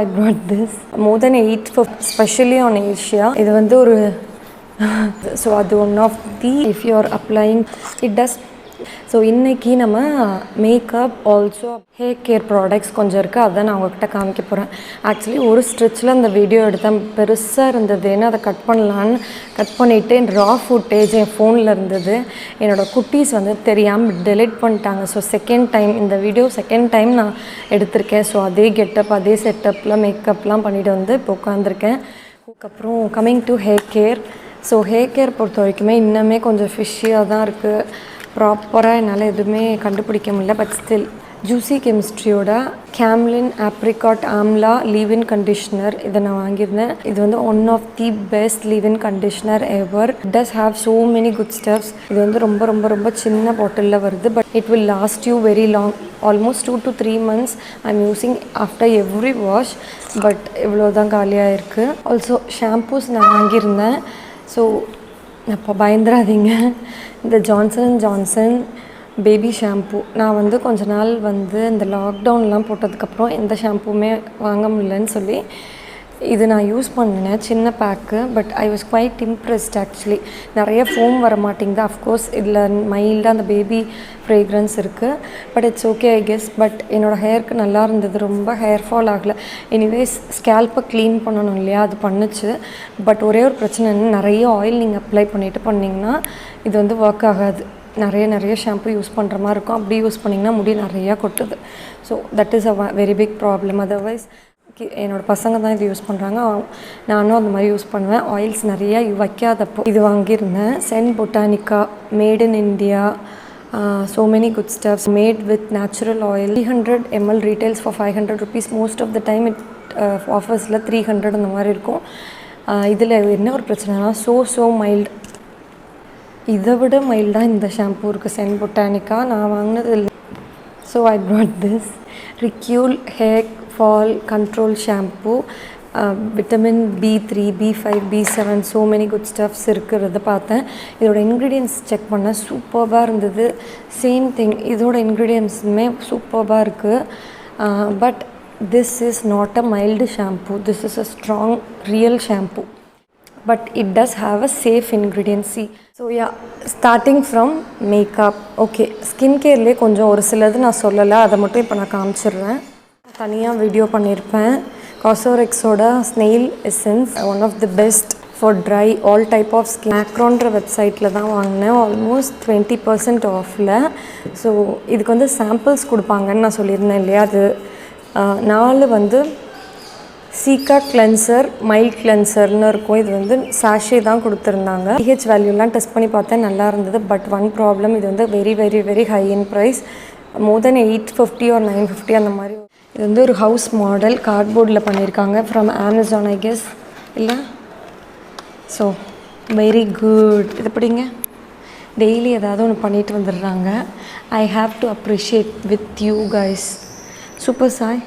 I brought this more than 8 for especially on Asia. இது வந்து ஒரு so அது one of the if you are applying it does. So இன்றைக்கி நம்ம makeup also hair care products கொஞ்சம் இருக்குது, அதை நான் உங்கள்கிட்ட காமிக்க போகிறேன். ஆக்சுவலி ஒரு ஸ்ட்ரிச்சில் அந்த வீடியோ எடுத்தேன், பெருசாக இருந்தது, ஏன்னா அதை கட் பண்ணலான்னு கட் பண்ணிவிட்டு ரா ஃபுட்டேஜ் என் ஃபோனில் இருந்தது. என்னோடய குட்டீஸ் வந்து தெரியாமல் டெலிட் பண்ணிட்டாங்க. ஸோ செகண்ட் டைம் இந்த வீடியோ செகண்ட் டைம் நான் எடுத்திருக்கேன். ஸோ அதே கெட்டப் அதே செட்டப்பில் மேக்கப்லாம் பண்ணிவிட்டு வந்து இப்போ உட்காந்துருக்கேன். அதுக்கப்புறம் coming to hair care. So hair care பொறுத்த வரைக்குமே இன்னுமே கொஞ்சம் ஃபிஷ்ஷியாக தான் இருக்குது, ப்ராப்பராக என்னால் எதுவுமே கண்டுபிடிக்க முடியல. பட் ஸ்டில் ஜூசி கெமிஸ்ட்ரியோட camellia apricot amla leave-in conditioner இதை நான் வாங்கியிருந்தேன். இது வந்து one of the best leave-in conditioner ever. It does have so many good steps. இது வந்து ரொம்ப ரொம்ப ரொம்ப சின்ன பாட்டிலில் வருது, but it will last you very long, almost 2 to 3 months I'm using after every wash. But இவ்வளோ தான் காலியாக இருக்குது. ஆல்சோ ஷாம்பூஸ் நான் வாங்கியிருந்தேன். ஸோ அப்போ பயந்துடாதீங்க, இந்த ஜான்சன் ஜான்சன் பேபி ஷாம்பூ நான் வந்து கொஞ்ச நாள் வந்து இந்த லாக்டவுன்லாம் போட்டதுக்கப்புறம் எந்த ஷாம்பூமே வாங்க முடியலன்னு சொல்லி இது நான் யூஸ் பண்ணினேன், சின்ன pack. But I was quite impressed. Actually நிறைய ஃபோம் வர மாட்டேங்குது. அஃப்கோர்ஸ் இதில் மைல்டாக அந்த பேபி ஃப்ரேக்ரன்ஸ் இருக்குது, but it's okay I guess. But என்னோடய ஹேருக்கு நல்லா இருந்தது, ரொம்ப ஹேர் ஃபால் ஆகலை. எனிவேஸ் ஸ்கேல்ப்பை க்ளீன் பண்ணணும் இல்லையா, அது பண்ணுச்சு. பட் ஒரே ஒரு பிரச்சனை என்ன, நிறைய ஆயில் நீங்கள் அப்ளை பண்ணிவிட்டு பண்ணிங்கன்னா இது வந்து ஒர்க் ஆகாது. நிறைய ஷாம்பு யூஸ் பண்ணுற மாதிரி இருக்கும். அப்படி யூஸ் பண்ணிங்கன்னா முடி நிறையா கொட்டுது. So that is a very big problem. Otherwise என்னோடய பசங்க தான் இது யூஸ் பண்ணுறாங்க, நானும் அந்த மாதிரி யூஸ் பண்ணுவேன். ஆயில்ஸ் நிறையா வைக்காதப்போ இது வாங்கியிருந்தேன். Zen botanica made in India, so many good stuffs made with natural oil. 300 ml retails for 500 rupees. Most of the time it offers 300 அந்த மாதிரி இருக்கும். இதில் என்ன ஒரு பிரச்சனைனா ஸோ மைல்டு, இதை விட மைல்டாக இந்த ஷாம்பூ இருக்குது சென் பொட்டானிக்கா, நான் வாங்கினது இல்லை. So I brought this Ricule hair fall control shampoo, vitamin B3 B5 B7 so many good stuffs இருக்கிறத பார்த்தேன். இதோட இன்க்ரீடியன்ட்ஸ் செக் பண்ணேன், சூப்பர்பாக இருந்தது. சேம் திங், இதோட இன்க்ரீடியன்ட்ஸுமே சூப்பர்பாக இருக்குது. But this is not a mild shampoo, this is a strong real shampoo. But it does have a safe ingredient. So yeah, starting from makeup. Okay, skin கேர்லேயே கொஞ்சம் ஒரு சிலது நான் சொல்லலை, அதை மட்டும் இப்போ நான் காமிச்சிடுறேன். தனியாக வீடியோ பண்ணியிருப்பேன். காசோரெக்ஸோட snail essence, one of the best for dry all type of skin. மேக்ரோன்ற வெப்சைட்டில் தான் வாங்கினேன், ஆல்மோஸ்ட் 20% ஆஃபில். ஸோ இதுக்கு வந்து சாம்பிள்ஸ் கொடுப்பாங்கன்னு நான் சொல்லியிருந்தேன் இல்லையா, அது 4 வந்து சீக்கா கிளென்சர் மைல்ட் கிளென்சர்னு இருக்கும். இது வந்து சாஷே தான் கொடுத்துருந்தாங்க. பிஹெச் வேல்யூலாம் டெஸ்ட் பண்ணி பார்த்தேன், நல்லா இருந்தது. பட் ஒன் ப்ராப்ளம், இது வந்து very very very high in price, more then 850 or 950 அந்த மாதிரி. இது வந்து ஒரு ஹவுஸ் மாடல் கார்ட்போர்டில் பண்ணியிருக்காங்க, ஃப்ரம் அமேசான் ஐ கெஸ் இல்லை. So very good. இது எப்படிங்க டெய்லி ஏதாவது ஒன்று பண்ணிட்டு வந்துடுறாங்க. I have to appreciate with you guys. Super Sai.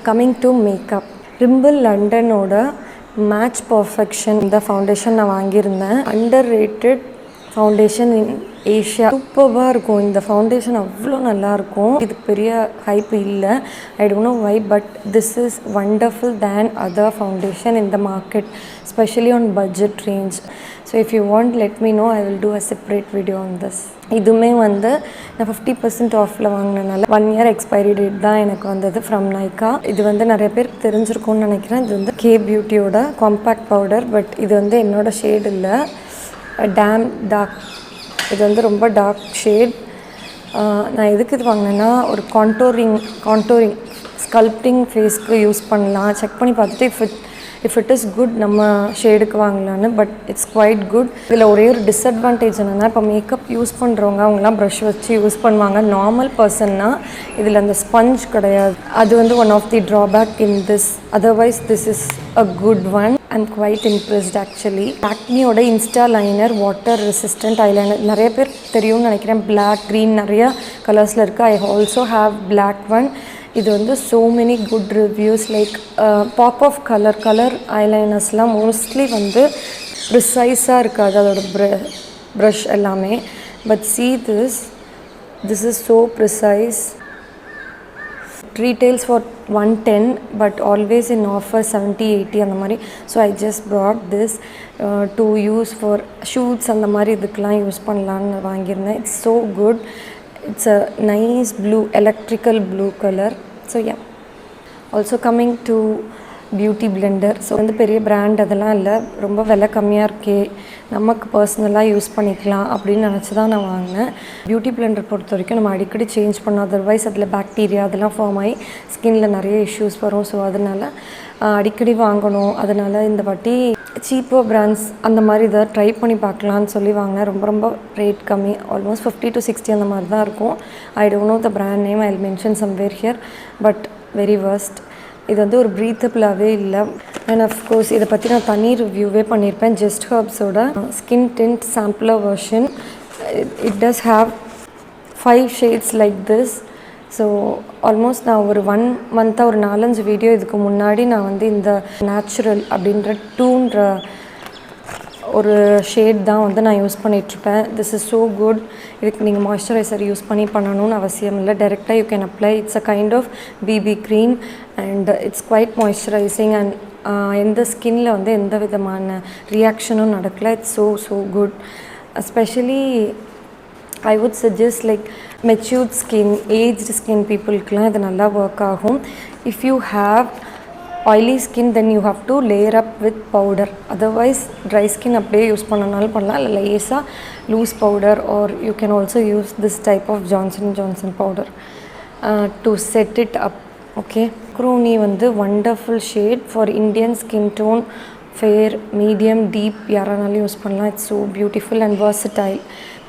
Coming to makeup, rimmel லண்டனோட மேட்ச் பர்ஃபெக்ஷன் இந்த ஃபவுண்டேஷன் நான் வாங்கியிருந்தேன். Underrated foundation in Asia. சூப்பராக இருக்கும் இந்த ஃபவுண்டேஷன், அவ்வளோ நல்லாயிருக்கும். இது பெரிய ஹைப் இல்லை, I don't know why, but this is wonderful then other foundation in the market, specially on budget range. So if you want let me know, I will do a separate video on this. இதுவுமே வந்து நான் 50% ஆஃபில் வாங்கினனால 1 year expiry date தான் எனக்கு வந்தது from Nykaa. இது வந்து நிறைய பேருக்கு தெரிஞ்சிருக்கும்னு நினைக்கிறேன். இது வந்து கே பியூட்டியோட காம்பேக்ட் பவுடர், பட் இது வந்து என்னோடய ஷேட் இல்லை, டேம் டார்க். இது வந்து ரொம்ப டார்க் ஷேட். நான் எதுக்கு இது வாங்கினேன்னா, ஒரு கான்டோரிங் ஸ்கல்ப்டிங் ஃபேஸ்க்கு யூஸ் பண்ணலாம். செக் பண்ணி பார்த்துட்டு இஃப் இட் இஸ் குட் நம்ம ஷேடுக்கு வாங்கலான்னு. But it's quite good. இதில் ஒரே ஒரு டிஸ்அட்வான்டேஜ் என்னென்னா, இப்போ மேக்கப் யூஸ் பண்ணுறவங்க அவங்களாம் ப்ரஷ் வச்சு யூஸ் பண்ணுவாங்க. நார்மல் பர்சன்னா இதில் அந்த ஸ்பஞ்ச் கிடையாது. அது வந்து one of the drawback in this. Otherwise this is a good one. I'm quite impressed actually. லாக்மியோட insta liner water resistant eyeliner நிறைய பேர் தெரியும்னு நினைக்கிறேன். பிளாக் க்ரீன் நிறையா கலர்ஸில் இருக்குது. I also have black one. இது வந்து so many good reviews. Like pop of colour ஐலைனர்ஸ்லாம் மோஸ்ட்லி வந்து ப்ரிசைஸாக இருக்காது அதோட ப்ரஷ் எல்லாமே. But see this, This is so precise. It retails for 110 but always in offer 70-80 அந்த மாதிரி. So I just brought this to use for shoots அந்த மாதிரி இதுக்கெலாம் யூஸ் பண்ணலான்னு வாங்கியிருந்தேன். It's so good. It's a nice blue, electrical blue color. So yeah. Also coming to beauty Blender. So வந்து பெரிய brand அதெல்லாம் இல்லை, ரொம்ப விலை கம்மியாக இருக்கே, நமக்கு பர்சனலாக யூஸ் பண்ணிக்கலாம் அப்படின்னு நினச்சி தான் நான் வாங்கினேன். பியூட்டி பிளெண்டர் பொறுத்த வரைக்கும் நம்ம அடிக்கடி சேஞ்ச் பண்ணோம், அதர்வைஸ் அதில் பாக்டீரியா அதெல்லாம் ஃபார்ம் ஆகி ஸ்கின்னில் நிறைய இஷ்யூஸ் வரும். ஸோ அதனால் அடிக்கடி வாங்கணும். அதனால் இந்த வாட்டி சீப்போ பிராண்ட்ஸ் அந்த மாதிரி இதை ட்ரை பண்ணி பார்க்கலான்னு சொல்லி வாங்கினேன். ரொம்ப ரொம்ப ரேட் கம்மி, ஆல்மோஸ்ட் 50 to 60 அந்த மாதிரி தான் இருக்கும். ஐ don't no the brand name, I will mention somewhere here, but very worst. இது வந்து ஒரு ப்ரீத்தபிளாகவே இல்லை. அண்ட் அஃப்கோர்ஸ் இதை பற்றி நான் தனி ரிவ்யூவே பண்ணியிருப்பேன். ஜஸ்ட் ஹர்ப்ஸோட skin tint sampler version. It does have 5 shades like this. So almost நான் ஒரு 1 month ஒரு 4-5 வீடியோ இதுக்கு முன்னாடி நான் வந்து இந்த நேச்சுரல் அப்படின்ற 2ன்ற ஒரு ஷேட் தான் வந்து நான் யூஸ் பண்ணிகிட்ருப்பேன். This is so good. இதுக்கு நீங்கள் மாய்ஸ்சரைசர் யூஸ் பண்ணணும்னு அவசியம் இல்லை, டைரெக்டாக you can apply. It's a kind of BB cream and it's quite moisturising and எந்த ஸ்கின்னில் வந்து எந்த விதமான ரியாக்ஷனும் நடக்கலை. It's so so good. Especially I would suggest like matured skin, aged skin பீப்புளுக்கெலாம் இது நல்லா ஒர்க் ஆகும். If you have oily skin then you have to layer up with powder, otherwise dry skin அப்படியே யூஸ் பண்ணனாலும் பண்ணலாம், இல்லை லேஸாக loose powder, or you can also use this type of Johnson Johnson powder to set it up. Okay, க்ரூனி வந்து wonderful shade for Indian skin tone, fair, medium, deep யாரானாலும் use பண்ணலாம். It's so beautiful and versatile.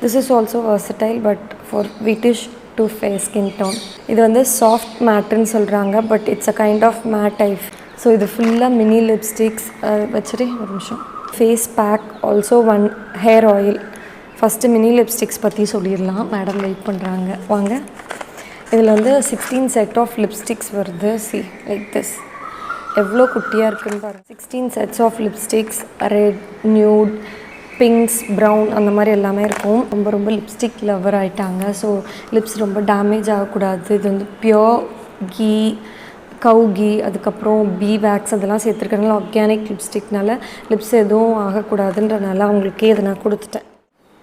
This is also versatile but for whitish to fair skin tone. இது வந்து soft மேட்டுன்னு சொல்கிறாங்க, but it's a kind of matte type. So இது ஃபுல்லாக mini lipsticks வச்சுட்டு ஒரு நிமிஷம். Face pack, also one hair oil. First mini lipsticks பற்றி சொல்லிடலாம், மேடம் வெயிட் பண்ணுறாங்க, வாங்க. இதில் வந்து 16 செட் ஆஃப் லிப்ஸ்டிக்ஸ் வருது. சி லைக் திஸ், எவ்வளோ குட்டியாக இருக்குன்னு பாருங்கள். 16 sets of lipsticks, red, nude, pinks, brown அந்த மாதிரி எல்லாமே இருக்கும். ரொம்ப ரொம்ப லிப்ஸ்டிக் லவர் ஆகிட்டாங்க. ஸோ லிப்ஸ் ரொம்ப டேமேஜ் ஆகக்கூடாது. இது வந்து பியோர் கீ, கவு கீ, அதுக்கப்புறம் பீ வேக்ஸ் அதெல்லாம் சேர்த்துருக்கனால ஆர்கானிக் லிப்ஸ்டிக்னால லிப்ஸ் எதுவும் ஆகக்கூடாதுன்றனால அவங்களுக்கே இதை நான் கொடுத்துட்டேன்.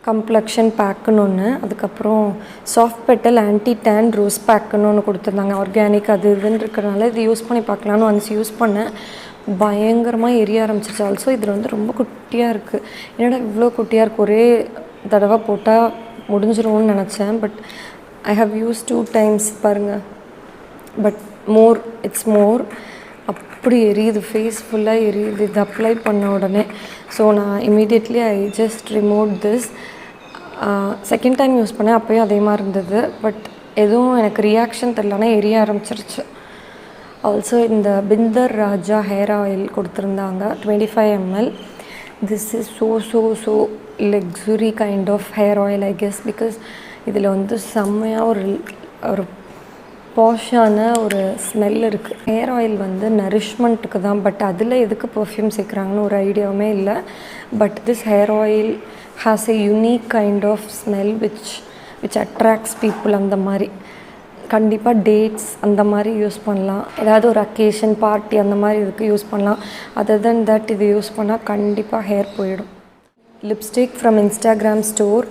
கம்ப்ளக்ஷன் பேக்குன்னு ஒன்று, அதுக்கப்புறம் soft petal anti tan rose பேக்குன்னு ஒன்று கொடுத்துருந்தாங்க. ஆர்கானிக் அது இதுன்னு இருக்கிறனால இது யூஸ் பண்ணி பார்க்கலான்னு ஒன்ஸ் யூஸ் பண்ணேன். பயங்கரமாக எரிய ஆரம்பிச்சிச்சு. ஆல்சோ இதில் வந்து ரொம்ப குட்டியாக இருக்குது. என்னடா இவ்வளோ குட்டியாக இருக்குது, ஒரே தடவை போட்டால் முடிஞ்சிரும்னு நினச்சேன். But I have use 2 times பாருங்கள். But more, it's more. அப்படி எரியுது, ஃபேஸ் ஃபுல்லாக எரியுது இது அப்ளை பண்ண உடனே. ஸோ நான் immediately I just remove this. Second time use பண்ணேன், அப்போயும் அதே மாதிரி இருந்தது. பட் எதுவும் எனக்கு ரியாக்ஷன் தெரியலனா எரிய ஆரம்பிச்சிருச்சு. ஆல்சோ இந்த பிந்தர் ராஜா ஹேர் ஆயில் கொடுத்துருந்தாங்க, 25 ml. This is so so so luxury kind of hair oil I guess, because இதில் வந்து செம்மையாக ஒரு பாஷான ஒரு ஸ்மெல் இருக்குது. ஹேர் ஆயில் வந்து நரிஷ்மெண்ட்டுக்கு தான், பட் அதில் எதுக்கு பர்ஃப்யூம் சேர்க்குறாங்கன்னு ஒரு ஐடியாவுமே இல்லை. But this hair oil has a unique kind of smell which attracts people. அந்த மாதிரி கண்டிப்பாக டேட்ஸ் அந்த மாதிரி யூஸ் பண்ணலாம், ஏதாவது ஒரு அக்கேஷன் பார்ட்டி அந்த மாதிரி இதுக்கு யூஸ் பண்ணலாம். அதர் தென் தட் இது யூஸ் பண்ணால் கண்டிப்பாக ஹேர் போயிடும். Lipstick from Instagram store,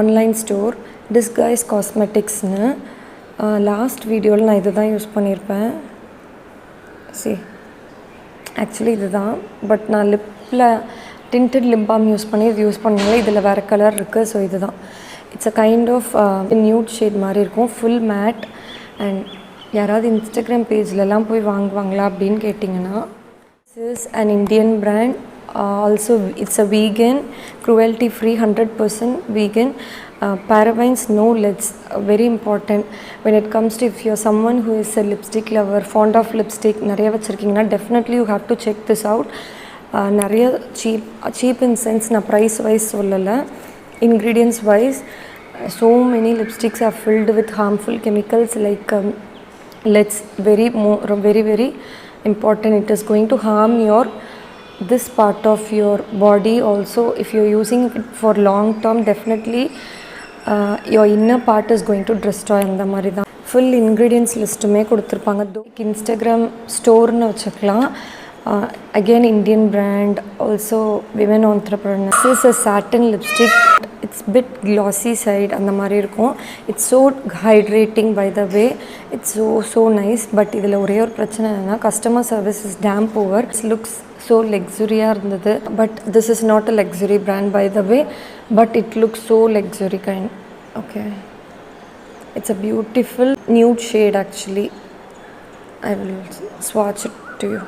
online store, disguise காஸ்மெட்டிக்ஸ்னு. லாஸ்ட் வீடியோவில் நான் இது தான் யூஸ் பண்ணியிருப்பேன். சி ஆக்சுவலி இது தான், பட் நான் லிப்பில் டிண்டட் லிப் பாம் யூஸ் பண்ணி இது யூஸ் பண்ணாலே இதில் வேறு கலர் இருக்குது. ஸோ இது தான், it's a kind of nude shade மாதிரி இருக்கும், ஃபுல் மேட். அண்ட் யாராவது இன்ஸ்டாகிராம் பேஜ்லலாம் போய் வாங்குவாங்களா அப்படின்னு கேட்டிங்கன்னா, this is an Indian brand. Also it's a vegan, cruelty free, 100% vegan, parabens, no leads, very important when it comes to if you're someone who is a lipstick lover, fond of lipstick நிறைய வச்சுருக்கீங்கன்னா definitely you have to check this out. நிறைய cheap in sense நான் price wise சொல்லலை, ingredients wise so many lipsticks are filled with harmful chemicals like leads, very very important. It is going to harm your this part of your body also. If you're using it for long term, definitely your inner part is going to destroy அந்த மாதிரி தான் full ingredients லிஸ்ட்டுமே கொடுத்துருப்பாங்க. Instagram ஸ்டோர்னு வச்சுக்கலாம். Again Indian brand, also women entrepreneurs. This is a satin lipstick. It's bit glossy side அந்த மாதிரி இருக்கும். It's so hydrating by the way. It's so nice. But இதில் ஒரே ஒரு பிரச்சனை என்னன்னா customer service is damn poor. It looks so luxuriயாக இருந்தது. But this is not a luxury brand by the way. But it looks so luxury kind. Okay. It's a beautiful nude shade actually. I will swatch it to you.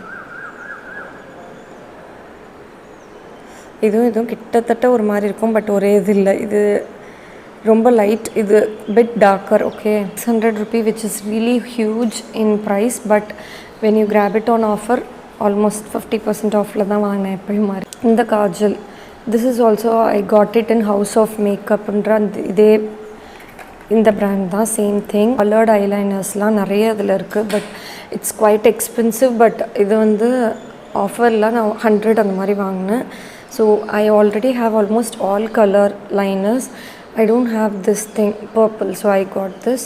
இதுவும் கிட்டத்தட்ட ஒரு மாதிரி இருக்கும் but ஒரே இது இல்லை. இது ரொம்ப லைட், இது bit darker. Okay, 600 rupee which is really huge in price, but when you grab it on offer almost 50% ஆஃபில் தான் வாங்கினேன் எப்பயும் மாதிரி. இந்த Kajal, this is also I got it in House of Makeupன்ற இதே இந்த பிராண்ட் தான். Same thing. கலர்ட் ஐலைனர்ஸ்லாம் நிறைய இதில் இருக்குது but it's quite expensive. But இது வந்து ஆஃபரில் நான் 100 அந்த மாதிரி வாங்கினேன். So I already have almost all color liners. I don't have this thing purple, so I got this.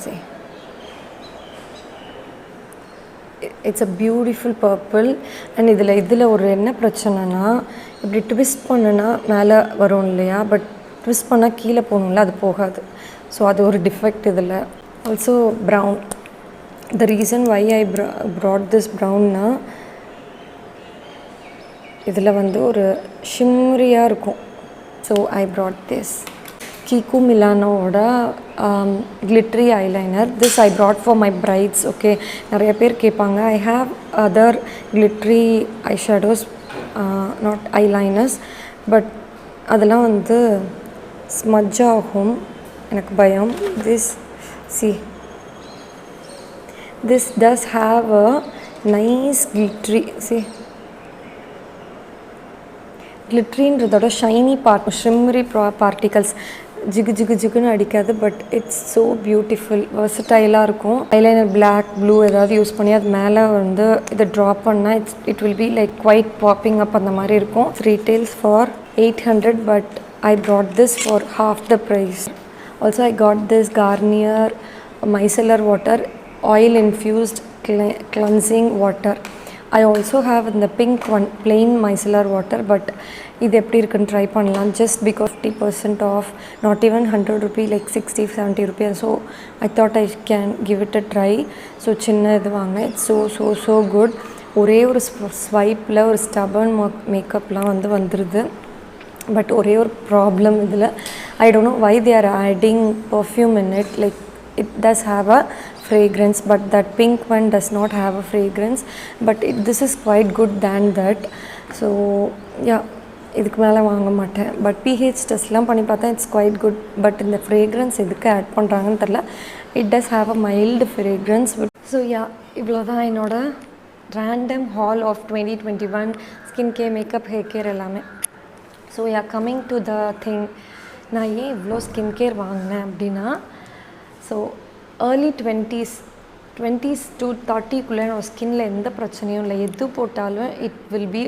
See, it's a beautiful purple. And இதில் ஒரு என்ன பிரச்சனைனா, இப்படி ட்விஸ்ட் பண்ணுனா மேலே வரும் இல்லையா, பட் ட்விஸ்ட் பண்ணால் கீழே போகணும்ல, அது போகாது. ஸோ அது ஒரு டிஃபெக்ட் இதில். Also brown. The reason why I brought this brownனா, இதில் வந்து ஒரு ஷிம்ரியாக இருக்கும். So I broad this Kiko மிலானோட glittery eyeliner. This I brought for my brides. Okay, நிறைய பேர் கேட்பாங்க. I have other glittery eye shadows, not eyeliners, but அதெல்லாம் வந்து ஸ்மட்ஜ் ஆகும், எனக்கு பயம். This does have a nice glittery, see, கிளிட்ரின்றதோட ஷைனி ஷிம்மரி பார்ட்டிகல்ஸ் ஜிகு ஜிகு ஜிகுன்னு அடிக்காது. பட் இட்ஸ் ஸோ பியூட்டிஃபுல், வெர்சடைலாக இருக்கும். ஐலைனர் பிளாக் ப்ளூ ஏதாவது யூஸ் பண்ணி அது மேலே வந்து இதை ட்ராப் பண்ணால் it will be like quite popping up அந்த மாதிரி இருக்கும். Retails for 800 but I broad this for half the price. Also I got this Garnier micellar water oil infused cleansing water. I also have in the pink one plain micellar water, but இது எப்படி இருக்குன்னு try பண்ணலாம். just because 50% off, not even 100 rupee, like 60-70 rupees. So I thought I can give it a try. So சின்ன இது வாங்கினேன். It's so good. ஒரே ஒரு ஸ்வைப்பில் ஒரு ஸ்டபர்ன் மேக்கப்லாம் வந்துடுது. பட் ஒரே ஒரு ப்ராப்ளம் இதில், I don't know why they are adding perfume in it. Like it does have a fragrance, but that pink one does not have a fragrance, but this is quite good than that. So yeah, இதுக்கு மேலே வாங்க மாட்டேன். But pH டெஸ்ட்லாம் பண்ணி பார்த்தா it's quite good. But இந்த fragrance எதுக்கு add பண்ணுறாங்கன்னு தெரில. It does have a mild fragrance. So yeah, இவ்வளோ தான் என்னோட random haul of 2021 skin care, makeup, hair care எல்லாமே. So yeah, coming to the thing, நான் ஏன் இவ்வளோ ஸ்கின் கேர் வாங்கினேன் அப்படின்னா, ஸோ ஏர்லி 20s to 30க்குள்ளே நம்ம ஸ்கின்னில் எந்த பிரச்சனையும் இல்லை. எது போட்டாலும் இட் வில் பி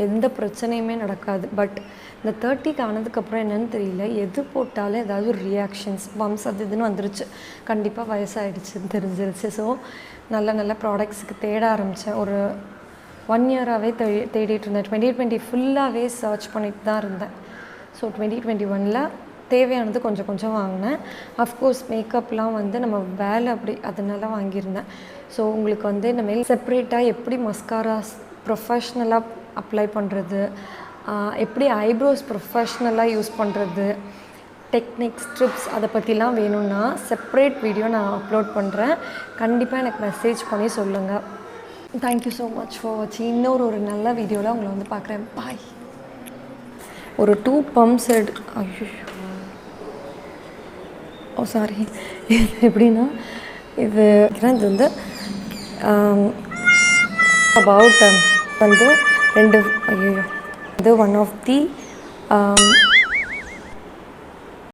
எந்த பிரச்சனையுமே நடக்காது. பட் இந்த 30க்கு ஆனதுக்கப்புறம் என்னென்னு தெரியல, எது போட்டாலும் ஏதாவது ஒரு ரியாக்ஷன்ஸ், பம்ப்ஸ் அது இதுன்னு வந்துருச்சு. கண்டிப்பாக வயசாகிடுச்சுன்னு தெரிஞ்சிருச்சு. ஸோ நல்ல ப்ராடக்ட்ஸுக்கு தேட ஆரம்பித்தேன். ஒரு 1 இயராகவே தேடிட்டு இருந்தேன். 2020 ஃபுல்லாகவே சர்ச் பண்ணிட்டு தான் இருந்தேன். ஸோ 2021ல் தேவையானது கொஞ்சம் வாங்கினேன். அஃப்கோர்ஸ் மேக்கப்லாம் வந்து நம்ம வேலை அப்படி அதனால வாங்கியிருந்தேன். ஸோ உங்களுக்கு வந்து இந்த மாரி செப்ரேட்டாக எப்படி மஸ்காராஸ் ப்ரொஃபஷ்னலாக அப்ளை பண்ணுறது, எப்படி ஐப்ரோஸ் ப்ரொஃபஷ்னலாக யூஸ் பண்ணுறது, டெக்னிக்ஸ், ட்ரிப்ஸ் அதை பற்றிலாம் வேணும்னா செப்ரேட் வீடியோ நான் அப்லோட் பண்ணுறேன். கண்டிப்பாக எனக்கு மெசேஜ் பண்ணி சொல்லுங்கள். தேங்க்யூ ஸோ மச் ஃபார் வாட்சிங். இன்னொரு நல்ல வீடியோவில் உங்களை வந்து பார்க்குறேன். பாய். ஒரு 2 பம்ப்ஸ் சாரி, இது எப்படின்னா, இது வந்து அபவுட் வந்து 2 இது ஒன் ஆஃப் தி